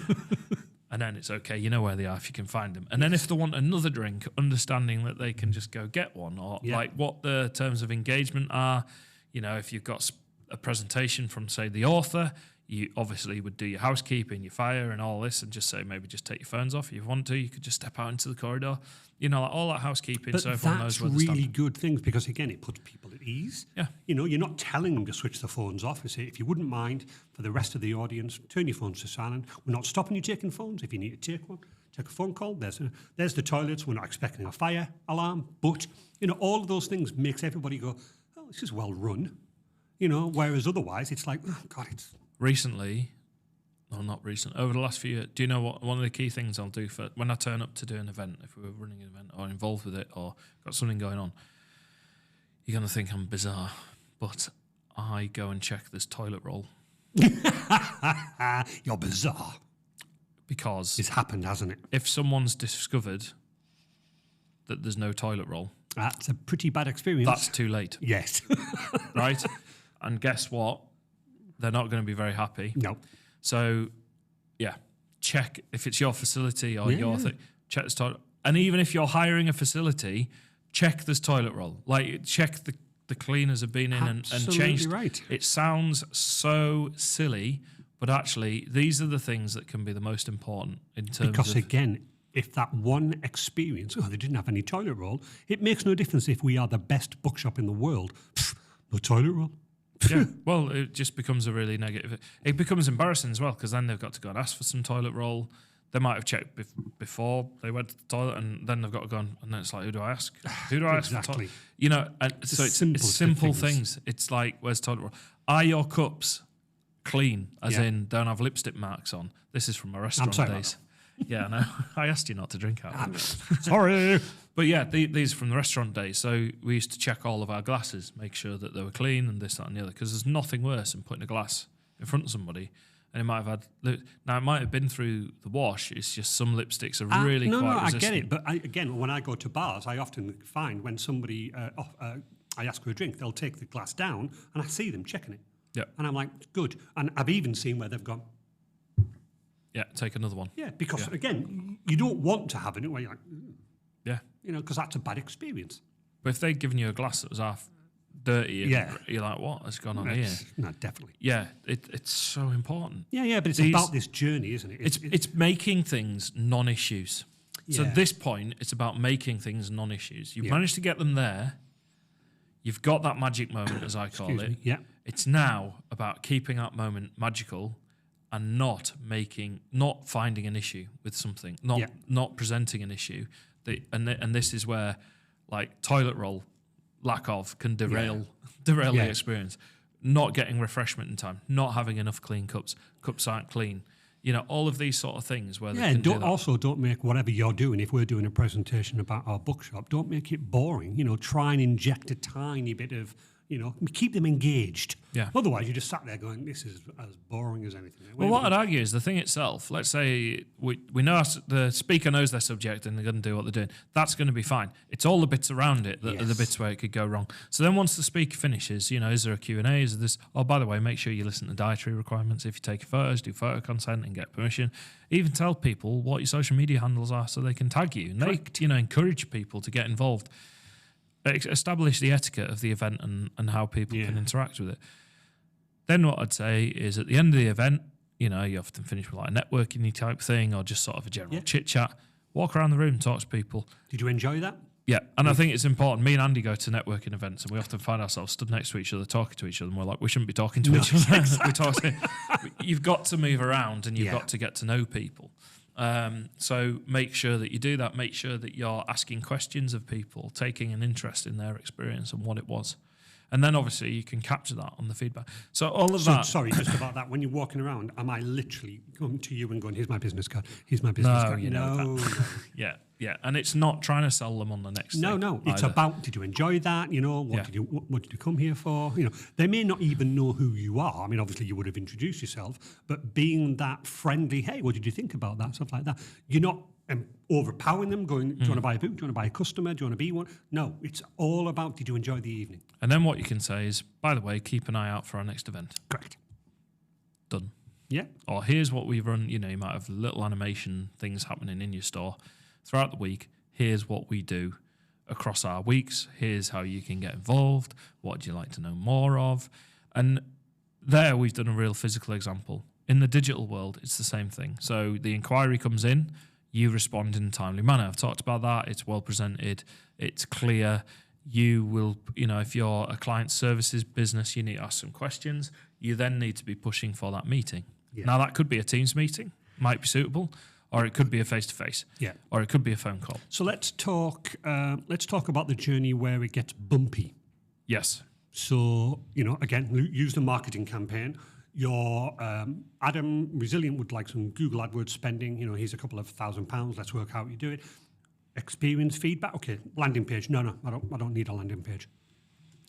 And then it's okay, you know where they are if you can find them. And then if they want another drink, understanding that they can just go get one, or like what the terms of engagement are. If you've got a presentation from, say, the author, you obviously would do your housekeeping, your fire and all this, and just say maybe just take your phones off. If you want to, you could just step out into the corridor. Like all that housekeeping, so everyone knows where to stand. That's really good things because, again, it puts people at ease. Yeah. You're not telling them to switch their phones off. You say, if you wouldn't mind, for the rest of the audience, turn your phones to silent. We're not stopping you taking phones. If you need to take one, take a phone call. There's the toilets. We're not expecting a fire alarm. But, all of those things makes everybody go, oh, this is well run. Whereas otherwise, it's like, oh, God, it's... over the last few years, do you know what one of the key things I'll do for when I turn up to do an event, if we were running an event or involved with it or got something going on, you're going to think I'm bizarre, but I go and check this toilet roll. You're bizarre. Because it's happened, hasn't it? If someone's discovered that there's no toilet roll, that's a pretty bad experience. That's too late. Yes. Right? And guess what? They're not going to be very happy. No. So, check if it's your facility or your thing. Check this toilet. And even if you're hiring a facility, check this toilet roll. Like, check the cleaners have been in and changed. Right. It sounds so silly, but actually, these are the things that can be the most important in terms of... Because, again, if that one experience, they didn't have any toilet roll, it makes no difference if we are the best bookshop in the world. No toilet roll. Yeah, well, it just becomes a really negative... It becomes embarrassing as well, because then they've got to go and ask for some toilet roll. They might have checked before they went to the toilet, and then they've got to go and then it's like, who do I ask? Who do I ask for toilet? And so it's simple things. It's like, where's toilet roll? Are your cups clean, as in don't have lipstick marks on? This is from my restaurant days. Yeah, I know. I asked you not to drink out of it. Sorry. But yeah, these are from the restaurant days. So we used to check all of our glasses, make sure that they were clean and this, that and the other, because there's nothing worse than putting a glass in front of somebody and it might have had... Now, it might have been through the wash. It's just some lipsticks are really quite resistant. I get it. But again, when I go to bars, I often find when somebody... I ask for a drink, they'll take the glass down and I see them checking it. Yeah. And I'm like, good. And I've even seen where they've gone... Yeah, take another one. Yeah, because, again, you don't want to have it where you're like... Yeah. Because that's a bad experience. But if they'd given you a glass that was half dirty, you're like, what has gone on here? No, definitely. Yeah, it's so important. Yeah, but it's about this journey, isn't it? It's making things non-issues. Yeah. So at this point, it's about making things non-issues. You've managed to get them there. You've got that magic moment, as I call it. Yeah. It's now about keeping that moment magical and not finding an issue with something, not presenting an issue. And this is where, like, toilet roll, lack of, can derail the experience. Not getting refreshment in time, not having enough clean cups aren't clean. All of these sort of things where they can don't make whatever you're doing, if we're doing a presentation about our bookshop, don't make it boring. Try and inject a tiny bit of, keep them engaged. Yeah. Otherwise, you just sat there going, this is as boring as anything. Well, what I'd argue is the thing itself, let's say we know the speaker knows their subject and they're going to do what they're doing. That's going to be fine. It's all the bits around it that are the bits where it could go wrong. So then once the speaker finishes, is there a Q&A? Is there this? Oh, by the way, make sure you listen to dietary requirements. If you take photos, do photo consent and get permission. Even tell people what your social media handles are so they can tag you. And they, encourage people to get involved. Establish the etiquette of the event and how people can interact with it. Then what I'd say is at the end of the event, you often finish with like a networking type thing or just sort of a general chit chat. Walk around the room, talk to people. Did you enjoy that? Yeah, and I think it's important. Me and Andy go to networking events and we often find ourselves stood next to each other, talking to each other, and we're like, we shouldn't be talking to each other. Exactly. You've got to move around and you've got to get to know people. So make sure that you do that. Make sure that you're asking questions of people, taking an interest in their experience and what it was. And then obviously you can capture that on the feedback. So all of that. Sorry, just about that. When you're walking around, am I literally coming to you and going, here's my business card, here's my business card? You know that. Yeah. And it's not trying to sell them on the next thing. No. It's about, did you enjoy that? What did you come here for? They may not even know who you are. I mean, obviously you would have introduced yourself, but being that friendly, hey, what did you think about that? Stuff like that. You're not overpowering them, going, do you want to buy a book? Do you want to buy a customer? Do you want to be one? No, it's all about, did you enjoy the evening? And then what you can say is, by the way, keep an eye out for our next event. Correct. Done. Yeah. Or here's what we run. You might have little animation things happening in your store throughout the week. Here's what we do across our weeks. Here's how you can get involved. What do you like to know more of? And there we've done a real physical example. In the digital world, it's the same thing. So the inquiry comes in, you respond in a timely manner. I've talked about that. It's well presented. It's clear. You will, if you're a client services business, you need to ask some questions. You then need to be pushing for that meeting. Yeah. Now, that could be a Teams meeting, might be suitable, or it could be a face-to-face, or it could be a phone call. So let's talk about the journey where it gets bumpy. Yes. So, again, use the marketing campaign. Your Adam Resilient would like some Google AdWords spending. Here's a couple of £1,000. Let's work out how you do it. Experience feedback. Okay, landing page. No, I don't need a landing page.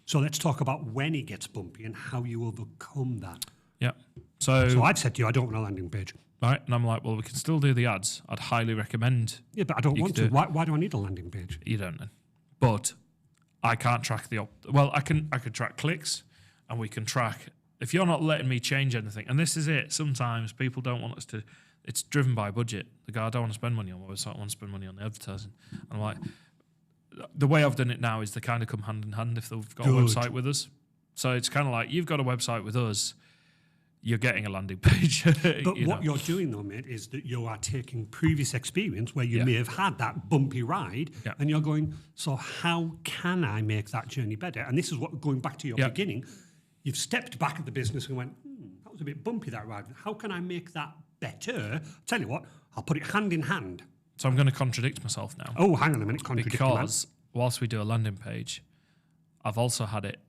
So let's talk about when it gets bumpy and how you overcome that. Yeah. So I've said to you, I don't want a landing page. Right, and I'm like, well, we can still do the ads. I'd highly recommend. Yeah, but I don't want to. Why do I need a landing page? You don't then. But I can't track I could track clicks, and we can track. If you're not letting me change anything, and this is it, sometimes people don't want us to, it's driven by budget. The guy, I don't want to spend money on my website, I want to spend money on the advertising. And I'm like, the way I've done it now is they kind of come hand in hand if they've got a website with us. So it's kind of like, you've got a website with us, you're getting a landing page. But what you're doing though, mate, is that you are taking previous experience where you may have had that bumpy ride and you're going, so how can I make that journey better? And this is what, going back to your beginning, you've stepped back at the business and went, that was a bit bumpy, that ride. How can I make that better? Tell you what, I'll put it hand in hand. So I'm going to contradict myself now. Oh, hang on a minute. Because whilst we do a landing page, I've also had it.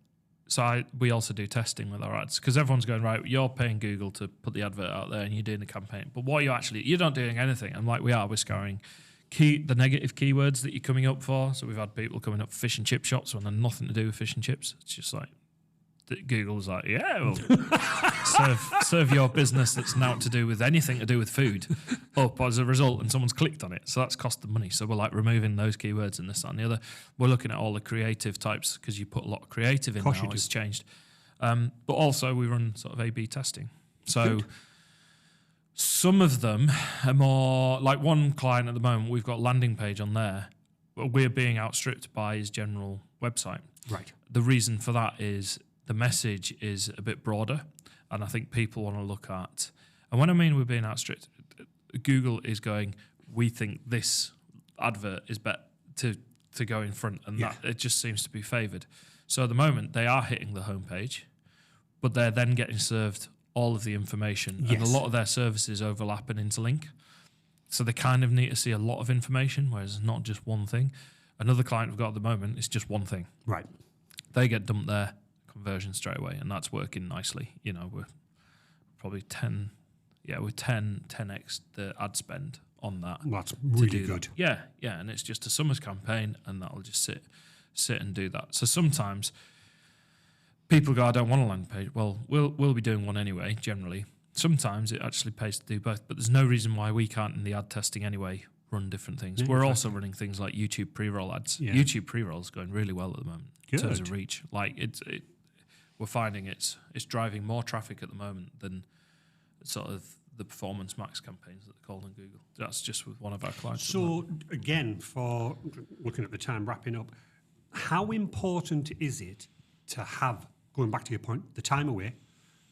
So we also do testing with our ads because everyone's going, right, you're paying Google to put the advert out there and you're doing the campaign. But what you're not doing anything. I'm like, we're scouring the negative keywords that you're coming up for. So we've had people coming up for fish and chip shops when they're nothing to do with fish and chips. It's just like, Google's like, serve your business that's now to do with anything to do with food up as a result, and someone's clicked on it. So that's cost them money. So we're like removing those keywords and this, that, and the other. We're looking at all the creative types because you put a lot of creative in now. It's changed. But also we run sort of A/B testing. So some of them are more like one client at the moment. We've got landing page on there. We're being outstripped by his general website. Right. The reason for that is the message is a bit broader, and I think people want to look at. And when I mean we're being outstripped, Google is going, we think this advert is better to go in front, and that it just seems to be favoured. So at the moment, they are hitting the homepage, but they're then getting served all of the information, and a lot of their services overlap and interlink. So they kind of need to see a lot of information, whereas it's not just one thing. Another client we've got at the moment is just one thing. Right. They get dumped there, conversion straight away, and that's working nicely. We're probably 10x the ad spend on that. That's really good. Yeah, and it's just a summer's campaign, and that'll just sit and do that. So sometimes people go, I don't want a landing page. Well, we'll be doing one anyway, generally. Sometimes it actually pays to do both, but there's no reason why we can't, in the ad testing anyway, run different things. Yeah, we're also running things like YouTube pre-roll ads. Yeah. YouTube pre-roll is going really well at the moment in terms of reach. Like we're finding it's driving more traffic at the moment than sort of the Performance Max campaigns that they're called on Google. That's just with one of our clients. So again, for looking at the time, wrapping up, how important is it to have, going back to your point, the time away,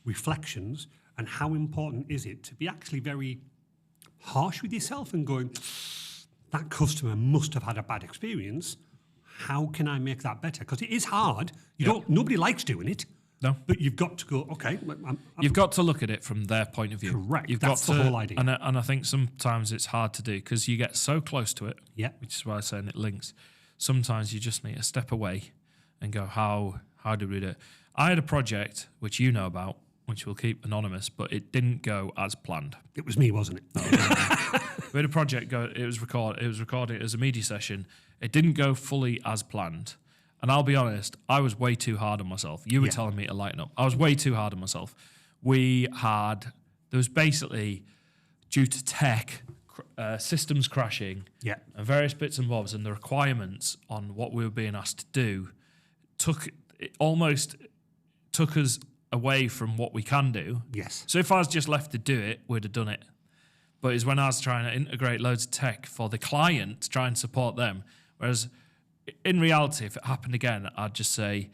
reflections, and how important is it to be actually very harsh with yourself and going, that customer must have had a bad experience. How can I make that better? Because it is hard. Nobody likes doing it. No. But you've got to go, okay. You've got to look at it from their point of view. Correct. That's the whole idea. And I think sometimes it's hard to do because you get so close to it, which is why I'm saying it links. Sometimes you just need to step away and go, how How did we do it? I had a project, which you know about, which we'll keep anonymous, but it didn't go as planned. It was me, wasn't it? We had a project go. It was recorded as a media session. It didn't go fully as planned. And I'll be honest, I was way too hard on myself. You were telling me to lighten up. I was way too hard on myself. There was basically, due to tech, systems crashing, and various bits and bobs, and the requirements on what we were being asked to do, almost took us away from what we can do. Yes. So if I was just left to do it, we'd have done it. But it's when I was trying to integrate loads of tech for the client to try and support them. Whereas in reality, if it happened again, I'd just say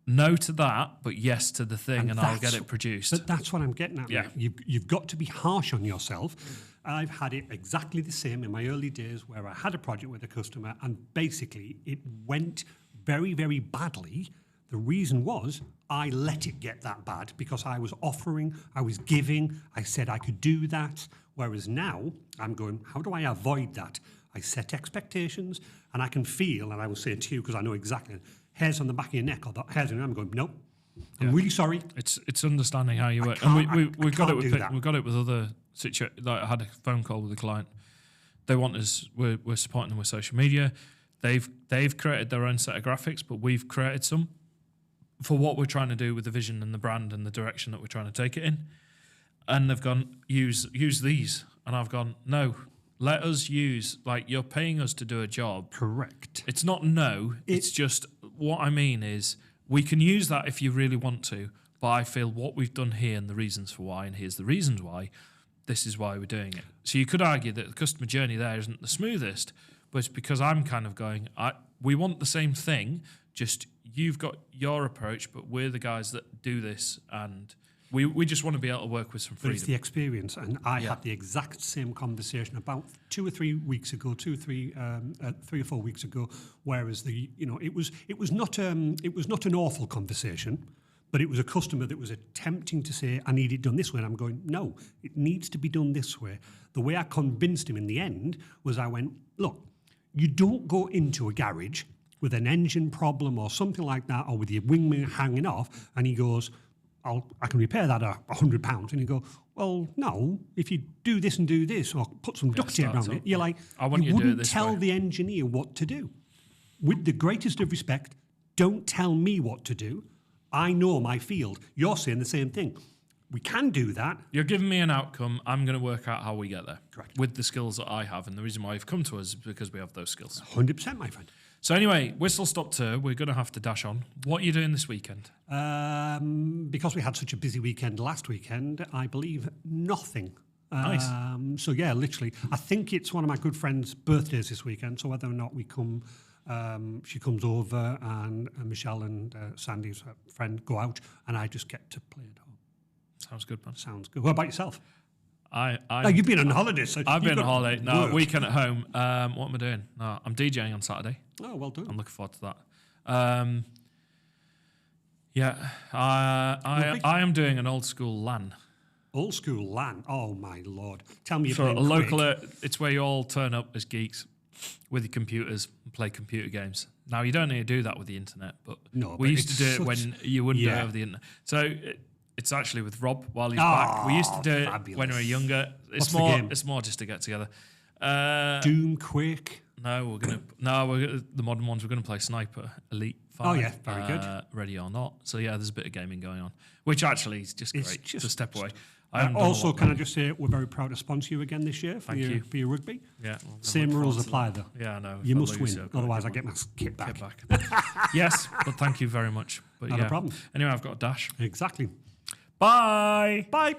no to that, but yes to the thing, and I'll get it produced. But that's what I'm getting at. Yeah. You've got to be harsh on yourself. I've had it exactly the same in my early days where I had a project with a customer and basically it went very, very badly. The reason was I let it get that bad because I was offering, I was giving, I said I could do that. Whereas now I'm going, how do I avoid that? I set expectations and I can feel, and I will say it to you because I know exactly, hairs on the back of your neck or the hairs on your arm. I'm going, nope, I'm really sorry. It's understanding how you work. And we've got it with other situations. Like I had a phone call with a client. They want us, we're supporting them with social media. They've created their own set of graphics, but we've created some for what we're trying to do with the vision and the brand and the direction that we're trying to take it in. And they've gone, use these. And I've gone, no, let us use, like, you're paying us to do a job. Correct. It's not no, it's just, what I mean is, we can use that if you really want to, but I feel what we've done here and the reasons for why, and here's the reasons why, this is why we're doing it. So you could argue that the customer journey there isn't the smoothest, but it's because I'm kind of going, we want the same thing, just you've got your approach, but we're the guys that do this, and we just want to be able to work with some freedom. But it's the experience, and I had the exact same conversation about 2 or 3 weeks ago, 3 or 4 weeks ago. Whereas it was not an awful conversation, but it was a customer that was attempting to say, I need it done this way, and I'm going, no, it needs to be done this way. The way I convinced him in the end was I went, look, you don't go into a garage with an engine problem or something like that, or with your wing hanging off, and he goes, I can repair that at £100. And you go, well, no, if you do this and do this, or put some duct tape around it, you're like, you wouldn't tell the engineer what to do. With the greatest of respect, don't tell me what to do. I know my field. You're saying the same thing. We can do that. You're giving me an outcome. I'm going to work out how we get there. Correct. With the skills that I have. And the reason why you've come to us is because we have those skills. 100%, my friend. So anyway, whistle stop tour. We're going to have to dash on. What are you doing this weekend? Because we had such a busy weekend last weekend, I believe nothing. Nice. So yeah, literally. I think it's one of my good friends' birthdays this weekend. So whether or not we come, she comes over, and Michelle and Sandy's friend go out, and I just get to play at home. Sounds good, man. Sounds good. What about yourself? You've been on holiday. So I've been on holiday. No, weekend at home. What am I doing? No, I'm DJing on Saturday. Oh, well done. I'm looking forward to that. I am doing an old school LAN. Old school LAN. Oh my lord! Tell me, so a local. It's where you all turn up as geeks with your computers and play computer games. Now you don't need to do that with the internet, but we used to do it when you wouldn't do it over the internet. So. It's actually with Rob while he's back. We used to do it when we were younger. It's more just to get together. Doom, Quake. The modern ones. We're going to play Sniper Elite 5. Oh yeah, very good. Ready or Not. So yeah, there's a bit of gaming going on, which actually is just great. Just a step away. Also, can I just say we're very proud to sponsor you again this year for your rugby. Yeah. Same rules apply though. Yeah, I know. You must win, otherwise I get my kit back. Yes, but thank you very much. But Not a problem. Anyway, I've got a dash. Exactly. Bye. Bye.